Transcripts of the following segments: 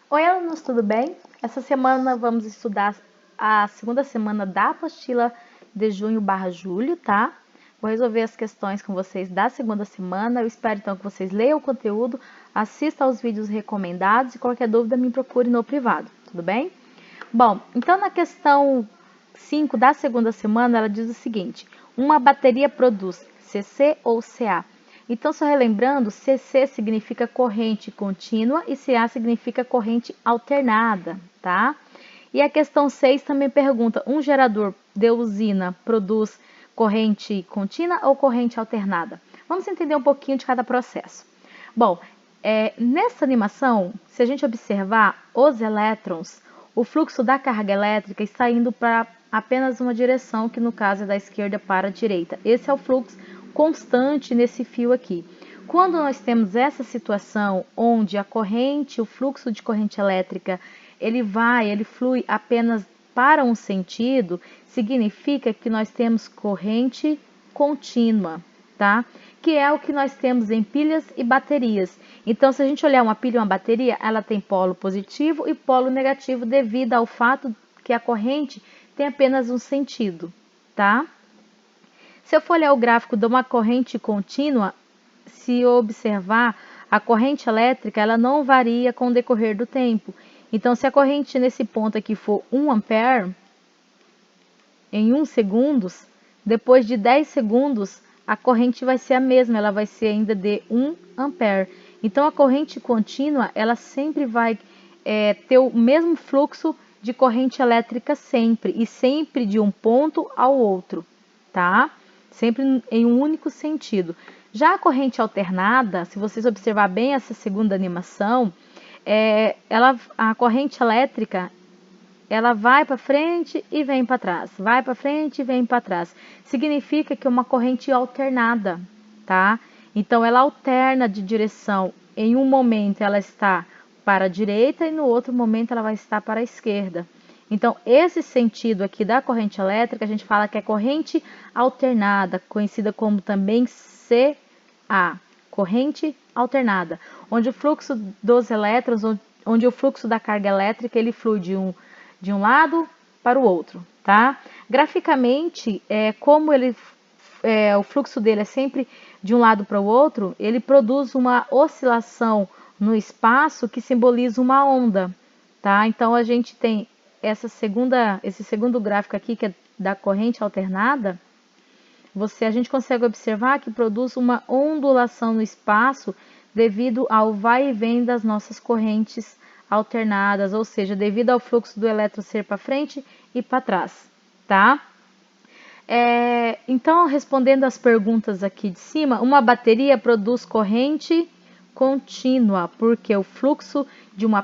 Oi, alunos, tudo bem? Essa semana vamos estudar a segunda semana da apostila de junho/julho, tá? Vou resolver as questões com vocês da segunda semana. Eu espero então que vocês leiam o conteúdo, assistam aos vídeos recomendados e qualquer dúvida me procure no privado, tudo bem? Bom, então na questão 5 da segunda semana, ela diz o seguinte: uma bateria produz CC ou CA? Então, só relembrando, CC significa corrente contínua e CA significa corrente alternada, tá? E a questão 6 também pergunta: um gerador de usina produz corrente contínua ou corrente alternada? Vamos entender um pouquinho de cada processo. Bom, nessa animação, se a gente observar os elétrons, o fluxo da carga elétrica está indo para apenas uma direção, que no caso é da esquerda para a direita. Esse é o fluxo constante nesse fio aqui. Quando nós temos essa situação onde a corrente, o fluxo de corrente elétrica, ele flui apenas para um sentido, significa que nós temos corrente contínua, tá? Que é o que nós temos em pilhas e baterias. Então, se a gente olhar uma pilha e uma bateria, ela tem polo positivo e polo negativo devido ao fato que a corrente tem apenas um sentido, tá? Se eu for olhar o gráfico de uma corrente contínua, se eu observar, a corrente elétrica ela não varia com o decorrer do tempo. Então, se a corrente nesse ponto aqui for 1 ampere, em 1 segundo, depois de 10 segundos, a corrente vai ser a mesma, ela vai ser ainda de 1 ampere. Então, a corrente contínua, ela sempre vai ter o mesmo fluxo de corrente elétrica sempre, e sempre de um ponto ao outro, tá? Sempre em um único sentido. Já a corrente alternada, se vocês observar bem essa segunda animação, a corrente elétrica, ela vai para frente e vem para trás, vai para frente e vem para trás. Significa que é uma corrente alternada, tá? Então, ela alterna de direção. Em um momento ela está para a direita e no outro momento ela vai estar para a esquerda. Então, esse sentido aqui da corrente elétrica, a gente fala que é corrente alternada, conhecida como também CA, corrente alternada, onde o fluxo dos elétrons, onde o fluxo da carga elétrica, ele flui de um lado para o outro, tá? Graficamente, como o fluxo dele é sempre de um lado para o outro, ele produz uma oscilação no espaço que simboliza uma onda, tá? Então, a gente tem esse segundo gráfico aqui, que é da corrente alternada, a gente consegue observar que produz uma ondulação no espaço devido ao vai e vem das nossas correntes alternadas, ou seja, devido ao fluxo do elétron ser para frente e para trás, tá? Então, respondendo às perguntas aqui de cima, uma bateria produz corrente contínua, porque o fluxo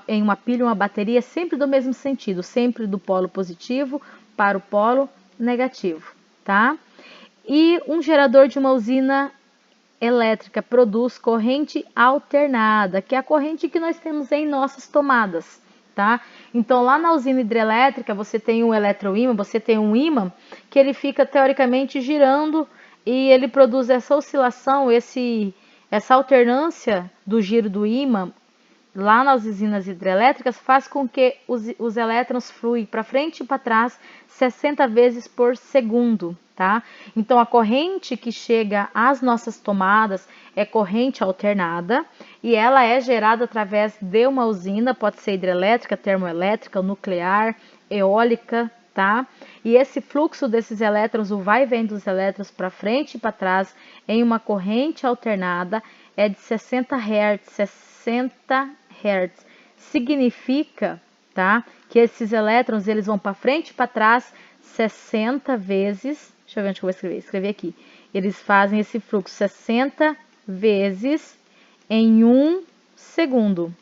em uma pilha, uma bateria, é sempre do mesmo sentido, sempre do polo positivo para o polo negativo, tá? E um gerador de uma usina elétrica produz corrente alternada, que é a corrente que nós temos em nossas tomadas, tá? Então, lá na usina hidrelétrica, você tem um eletroímã, você tem um ímã que ele fica teoricamente girando e ele produz essa oscilação, essa alternância do giro do ímã lá nas usinas hidrelétricas faz com que os elétrons fluem para frente e para trás 60 vezes por segundo, tá? Então, a corrente que chega às nossas tomadas é corrente alternada e ela é gerada através de uma usina, pode ser hidrelétrica, termoelétrica, nuclear, eólica, tá? E esse fluxo desses elétrons, o vai e vem dos elétrons para frente e para trás em uma corrente alternada é de 60 Hz, 60 Hz. Significa, tá, que esses elétrons eles vão para frente e para trás 60 vezes. Deixa eu ver onde eu vou escrever. Escrever aqui. Eles fazem esse fluxo 60 vezes em 1 segundo.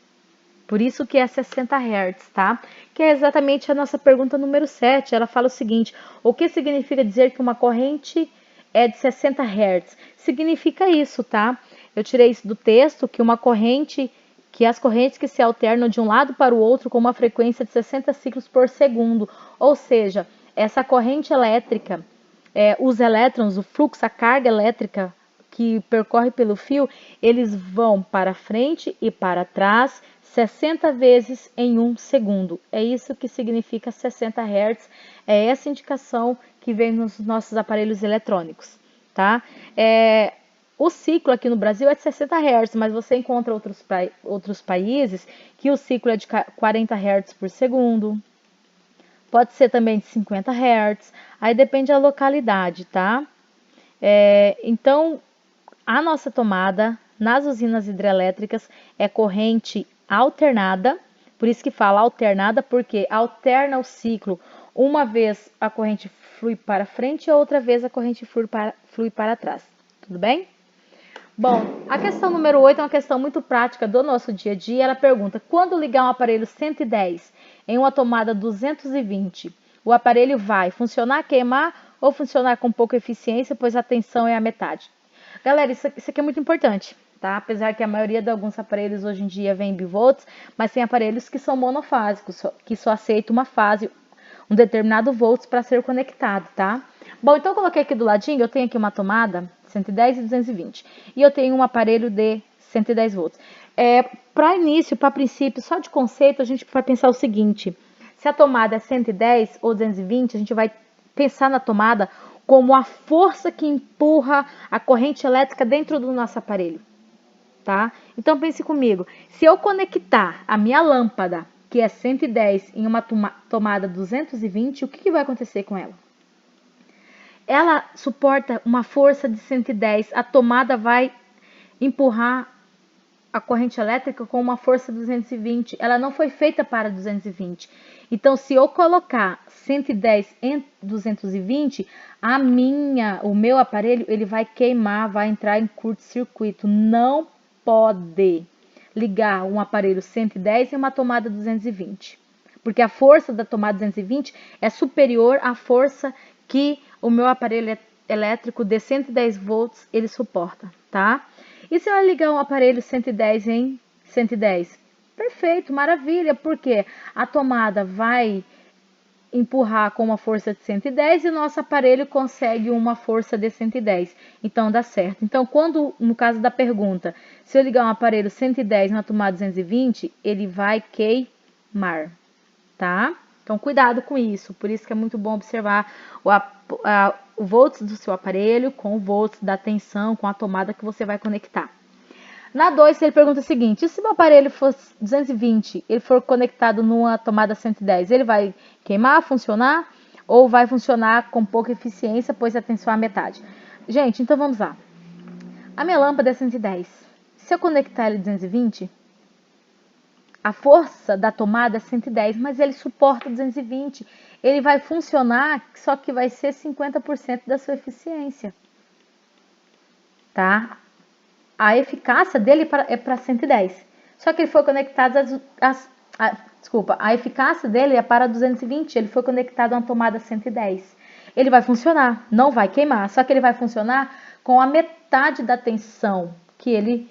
Por isso que é 60 Hz, tá? Que é exatamente a nossa pergunta número 7. Ela fala o seguinte: o que significa dizer que uma corrente é de 60 Hz? Significa isso, tá? Eu tirei isso do texto, que as correntes que se alternam de um lado para o outro com uma frequência de 60 ciclos por segundo. Ou seja, essa corrente elétrica, os elétrons, o fluxo, a carga elétrica que percorre pelo fio, eles vão para frente e para trás 60 vezes em 1 segundo. É isso que significa 60 Hz, é essa indicação que vem nos nossos aparelhos eletrônicos, tá? O ciclo aqui no Brasil é de 60 Hz, mas você encontra outros países que o ciclo é de 40 Hz por segundo, pode ser também de 50 Hz, aí depende da localidade, tá? Então, a nossa tomada nas usinas hidrelétricas é corrente alternada, por isso que fala alternada, porque alterna o ciclo. Uma vez a corrente flui para frente e outra vez a corrente flui para trás. Tudo bem? Bom, a questão número 8 é uma questão muito prática do nosso dia a dia. Ela pergunta: quando ligar um aparelho 110 em uma tomada 220, o aparelho vai funcionar, queimar ou funcionar com pouca eficiência, pois a tensão é a metade? Galera, isso aqui é muito importante, tá? Apesar que a maioria de alguns aparelhos hoje em dia vem em bivolts, mas tem aparelhos que são monofásicos, que só aceitam uma fase, um determinado volts para ser conectado, tá? Bom, então eu coloquei aqui do ladinho, eu tenho aqui uma tomada 110 e 220 e eu tenho um aparelho de 110 volts. Para início, para princípio, só de conceito, a gente vai pensar o seguinte: se a tomada é 110 ou 220, a gente vai pensar na tomada como a força que empurra a corrente elétrica dentro do nosso aparelho, tá? Então pense comigo, se eu conectar a minha lâmpada, que é 110, em uma tomada 220, o que vai acontecer com ela? Ela suporta uma força de 110, a tomada vai empurrar a corrente elétrica com uma força de 220, ela não foi feita para 220. Então, se eu colocar 110 em 220, o meu aparelho, ele vai queimar, vai entrar em curto-circuito. Não pode ligar um aparelho 110 em uma tomada 220, porque a força da tomada 220 é superior à força que o meu aparelho elétrico de 110 volts ele suporta, tá? E se eu ligar um aparelho 110 em 110? Perfeito, maravilha, porque a tomada vai empurrar com uma força de 110 e o nosso aparelho consegue uma força de 110. Então dá certo. Então, quando, no caso da pergunta, se eu ligar um aparelho 110 na tomada 220, ele vai queimar, tá? Então, cuidado com isso. Por isso que é muito bom observar o volts do seu aparelho com o volts da tensão, com a tomada que você vai conectar. Na 2, ele pergunta o seguinte: se o meu aparelho fosse 220, ele for conectado numa tomada 110, ele vai queimar, funcionar? Ou vai funcionar com pouca eficiência, pois a tensão é a metade? Gente, então vamos lá. A minha lâmpada é 110. Se eu conectar ele 220, a força da tomada é 110, mas ele suporta 220. Ele vai funcionar, só que vai ser 50% da sua eficiência. Tá? A eficácia dele é para 110. Só que ele foi conectado a eficácia dele é para 220. Ele foi conectado a uma tomada 110. Ele vai funcionar, não vai queimar. Só que ele vai funcionar com a metade da tensão que ele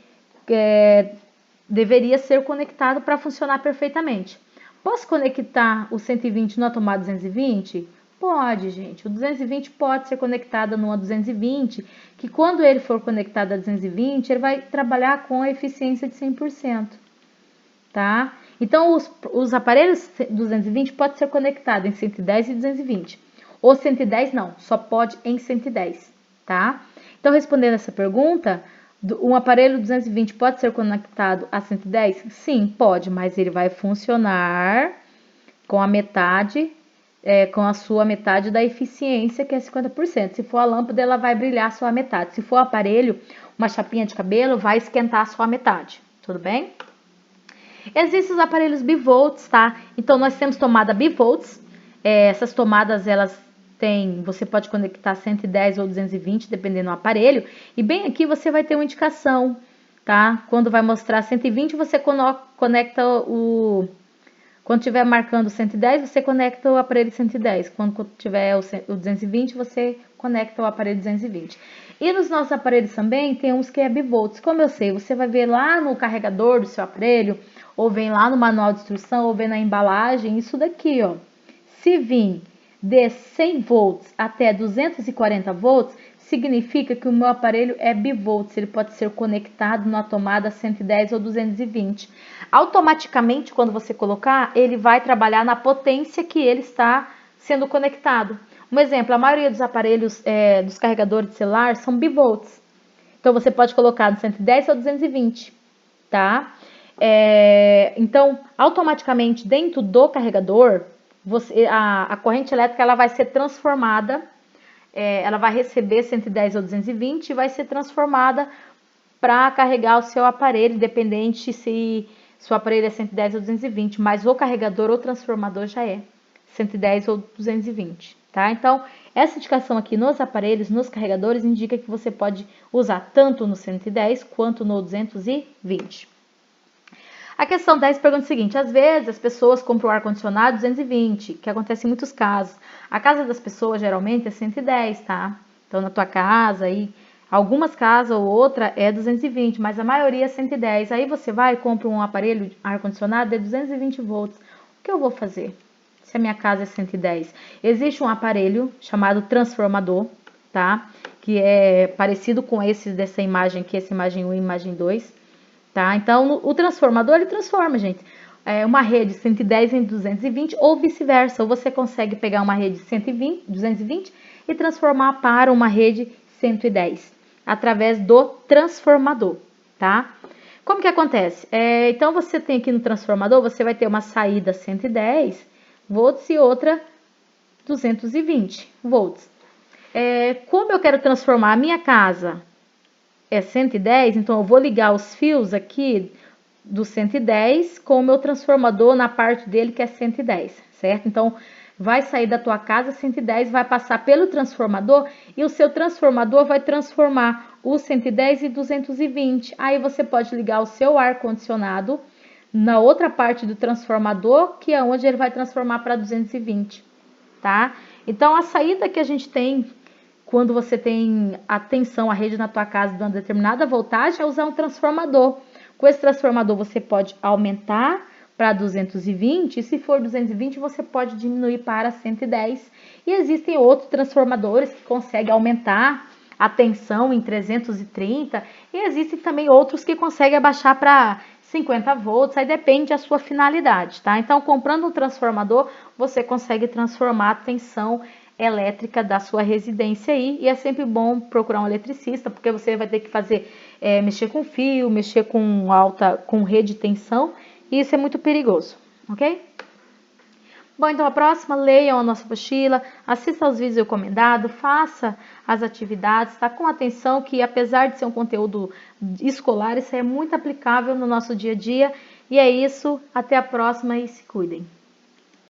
deveria ser conectado para funcionar perfeitamente. Posso conectar o 120 numa tomada 220? Pode, gente. O 220 pode ser conectado numa 220, que quando ele for conectado a 220, ele vai trabalhar com a eficiência de 100%, tá? Então, os aparelhos 220 podem ser conectados em 110 e 220. Ou 110 não, só pode em 110, tá? Então, respondendo essa pergunta, um aparelho 220 pode ser conectado a 110? Sim, pode, mas ele vai funcionar com a metade, com a sua metade da eficiência, que é 50%. Se for a lâmpada, ela vai brilhar só a metade. Se for o aparelho, uma chapinha de cabelo, vai esquentar só a metade. Tudo bem? Existem os aparelhos bivolts, tá? Então, nós temos tomada bivolts. Essas tomadas, elas têm, você pode conectar 110 ou 220, dependendo do aparelho. E bem aqui você vai ter uma indicação, tá? Quando vai mostrar 120, você conecta quando estiver marcando 110, você conecta o aparelho 110. Quando tiver o 220, você conecta o aparelho 220. E nos nossos aparelhos também tem uns que é bivolts. Como eu sei, você vai ver lá no carregador do seu aparelho, ou vem lá no manual de instrução, ou vem na embalagem, isso daqui, ó. Se vir de 100 volts até 240 volts, significa que o meu aparelho é bivolts, ele pode ser conectado na tomada 110 ou 220. Automaticamente, quando você colocar, ele vai trabalhar na potência que ele está sendo conectado. Um exemplo, a maioria dos aparelhos, dos carregadores de celular são bivolts. Então, você pode colocar no 110 ou 220, tá? Então, automaticamente, dentro do carregador, a corrente elétrica ela vai ser transformada, ela vai receber 110 ou 220 e vai ser transformada para carregar o seu aparelho, independente se o aparelho é 110 ou 220, mas o carregador ou transformador já é 110 ou 220, tá? Então, essa indicação aqui nos aparelhos, nos carregadores, indica que você pode usar tanto no 110 quanto no 220. A questão 10 pergunta o seguinte: às vezes as pessoas compram o ar-condicionado 220, que acontece em muitos casos. A casa das pessoas geralmente é 110, tá? Então, na tua casa aí, algumas casas ou outra é 220, mas a maioria é 110. Aí você vai e compra um aparelho ar-condicionado de 220 volts. O que eu vou fazer se a minha casa é 110? Existe um aparelho chamado transformador, tá? Que é parecido com esse dessa imagem aqui, essa imagem 1 e imagem 2. Tá? Então, o transformador, ele transforma, gente, uma rede 110 em 220 ou vice-versa. Ou você consegue pegar uma rede 120, 220 e transformar para uma rede 110 através do transformador, tá? Como que acontece? Então, você tem aqui no transformador, você vai ter uma saída 110 volts e outra 220 volts. Como eu quero transformar a minha casa é 110, então eu vou ligar os fios aqui do 110 com o meu transformador na parte dele que é 110, certo? Então, vai sair da tua casa 110, vai passar pelo transformador e o seu transformador vai transformar o 110 e 220. Aí você pode ligar o seu ar-condicionado na outra parte do transformador, que é onde ele vai transformar para 220, tá? Então, a saída que a gente tem quando você tem a tensão, a rede na tua casa de uma determinada voltagem, é usar um transformador. Com esse transformador você pode aumentar para 220 e se for 220 você pode diminuir para 110. E existem outros transformadores que conseguem aumentar a tensão em 330 e existem também outros que conseguem abaixar para 50 volts, aí depende da sua finalidade, tá? Então, comprando um transformador, você consegue transformar a tensão elétrica da sua residência aí, e é sempre bom procurar um eletricista, porque você vai ter que fazer, mexer com fio, mexer com rede de tensão, e isso é muito perigoso, ok? Bom, então a próxima, leiam a nossa apostila, assista aos vídeos recomendados, faça as atividades, tá? Com atenção que apesar de ser um conteúdo escolar, isso é muito aplicável no nosso dia a dia, e é isso, até a próxima e se cuidem.